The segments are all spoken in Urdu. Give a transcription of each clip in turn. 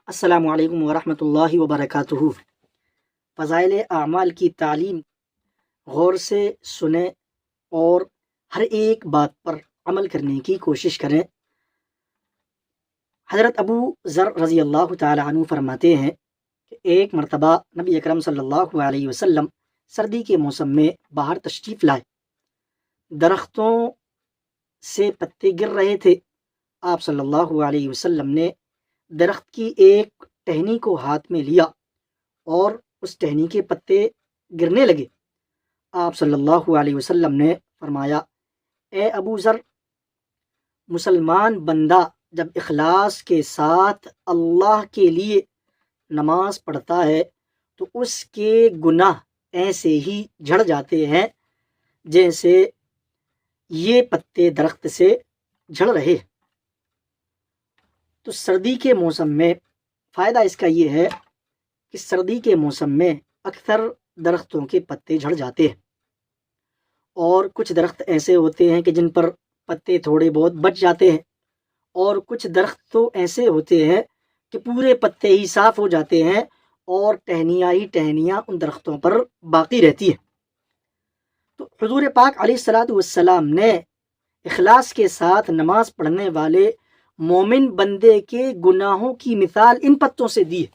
السلام علیکم ورحمۃ اللہ وبرکاتہ۔ فضائل اعمال کی تعلیم غور سے سنیں اور ہر ایک بات پر عمل کرنے کی کوشش کریں۔ حضرت ابو ذر رضی اللہ تعالی عنہ فرماتے ہیں کہ ایک مرتبہ نبی اکرم صلی اللہ علیہ وسلم سردی کے موسم میں باہر تشریف لائے۔ درختوں سے پتے گر رہے تھے۔ آپ صلی اللہ علیہ وسلم نے درخت کی ایک ٹہنی کو ہاتھ میں لیا اور اس ٹہنی کے پتے گرنے لگے۔ آپ صلی اللہ علیہ وسلم نے فرمایا، اے ابو ذر، مسلمان بندہ جب اخلاص کے ساتھ اللہ کے لیے نماز پڑھتا ہے تو اس کے گناہ ایسے ہی جھڑ جاتے ہیں جیسے یہ پتے درخت سے جھڑ رہے۔ تو سردی کے موسم میں فائدہ اس کا یہ ہے کہ سردی کے موسم میں اکثر درختوں کے پتے جھڑ جاتے ہیں، اور کچھ درخت ایسے ہوتے ہیں کہ جن پر پتے تھوڑے بہت بچ جاتے ہیں، اور کچھ درخت تو ایسے ہوتے ہیں کہ پورے پتے ہی صاف ہو جاتے ہیں اور ٹہنیاں ہی ٹہنیاں ان درختوں پر باقی رہتی ہیں۔ تو حضور پاک علیہ الصلوۃ والسلام نے اخلاص کے ساتھ نماز پڑھنے والے مومن بندے کے گناہوں کی مثال ان پتوں سے دی ہے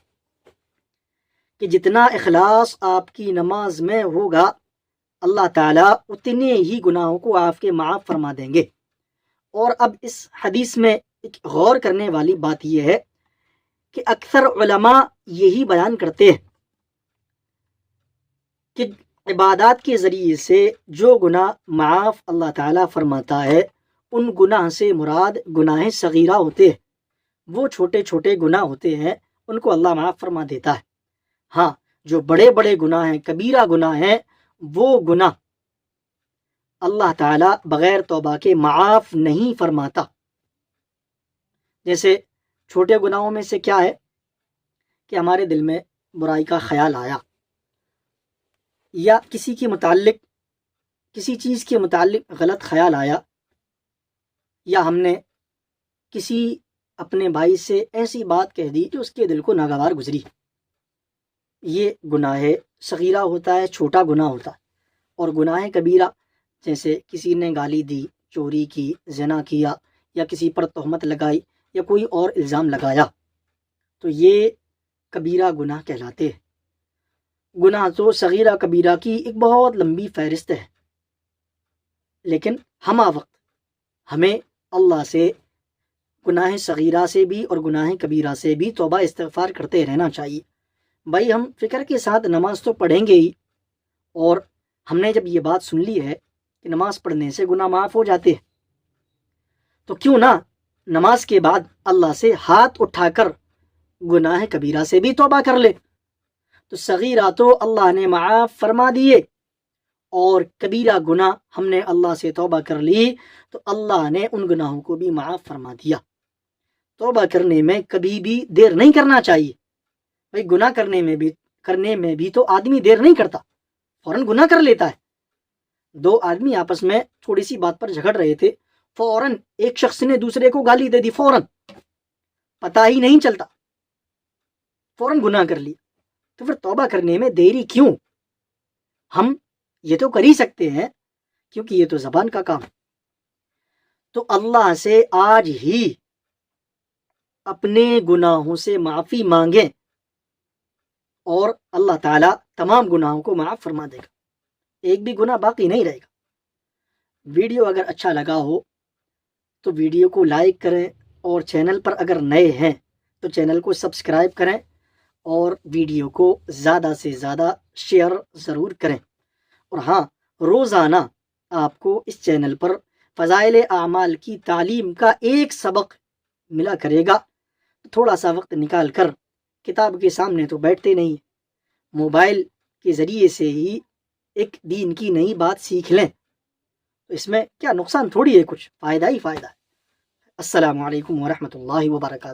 کہ جتنا اخلاص آپ کی نماز میں ہوگا اللہ تعالیٰ اتنے ہی گناہوں کو آپ کے معاف فرما دیں گے۔ اور اب اس حدیث میں ایک غور کرنے والی بات یہ ہے کہ اکثر علماء یہی بیان کرتے ہیں کہ عبادات کے ذریعے سے جو گناہ معاف اللہ تعالیٰ فرماتا ہے ان گناہ سے مراد گناہ صغیرہ ہوتے ہیں، وہ چھوٹے چھوٹے گناہ ہوتے ہیں، ان کو اللہ معاف فرما دیتا ہے۔ ہاں، جو بڑے بڑے گناہ ہیں، کبیرہ گناہ ہیں، وہ گناہ اللہ تعالیٰ بغیر توبہ کے معاف نہیں فرماتا۔ جیسے چھوٹے گناہوں میں سے کیا ہے کہ ہمارے دل میں برائی کا خیال آیا، یا کسی کے متعلق کسی چیز کے متعلق غلط خیال آیا، یا ہم نے کسی اپنے بھائی سے ایسی بات کہہ دی جو اس کے دل کو ناگوار گزری، یہ گناہ صغیرہ ہوتا ہے، چھوٹا گناہ ہوتا ہے۔ اور گناہ کبیرہ جیسے کسی نے گالی دی، چوری کی، زنا کیا، یا کسی پر تہمت لگائی، یا کوئی اور الزام لگایا، تو یہ کبیرہ گناہ کہلاتے ہیں۔ گناہ تو صغیرہ کبیرہ کی ایک بہت لمبی فہرست ہے، لیکن ہمہ وقت ہمیں اللہ سے گناہ صغیرہ سے بھی اور گناہ کبیرہ سے بھی توبہ استغفار کرتے رہنا چاہیے۔ بھائی ہم فکر کے ساتھ نماز تو پڑھیں گے ہی، اور ہم نے جب یہ بات سن لی ہے کہ نماز پڑھنے سے گناہ معاف ہو جاتے ہیں، تو کیوں نہ نماز کے بعد اللہ سے ہاتھ اٹھا کر گناہ کبیرہ سے بھی توبہ کر لے۔ تو صغیرہ تو اللہ نے معاف فرما دیے، اور کبیرہ گناہ ہم نے اللہ سے توبہ کر لی تو اللہ نے ان گناہوں کو بھی معاف فرما دیا۔ توبہ کرنے میں کبھی بھی دیر نہیں کرنا چاہیے۔ بھائی گناہ کرنے میں بھی تو آدمی دیر نہیں کرتا، فوراً گناہ کر لیتا ہے۔ دو آدمی آپس میں تھوڑی سی بات پر جھگڑ رہے تھے، فوراً ایک شخص نے دوسرے کو گالی دے دی، فوراً پتہ ہی نہیں چلتا، فوراً گناہ کر لیا۔ تو پھر توبہ کرنے میں دیری کیوں؟ ہم یہ تو کر ہی سکتے ہیں، کیونکہ یہ تو زبان کا کام ہے۔ تو اللہ سے آج ہی اپنے گناہوں سے معافی مانگیں، اور اللہ تعالیٰ تمام گناہوں کو معاف فرما دے گا، ایک بھی گناہ باقی نہیں رہے گا۔ ویڈیو اگر اچھا لگا ہو تو ویڈیو کو لائک کریں، اور چینل پر اگر نئے ہیں تو چینل کو سبسکرائب کریں، اور ویڈیو کو زیادہ سے زیادہ شیئر ضرور کریں۔ اور ہاں، روزانہ آپ کو اس چینل پر فضائل اعمال کی تعلیم کا ایک سبق ملا کرے گا۔ تھوڑا سا وقت نکال کر، کتاب کے سامنے تو بیٹھتے نہیں، موبائل کے ذریعے سے ہی ایک دین کی نئی بات سیکھ لیں، تو اس میں کیا نقصان تھوڑی ہے، کچھ فائدہ ہی فائدہ ہے۔ السلام علیکم ورحمۃ اللہ وبرکاتہ۔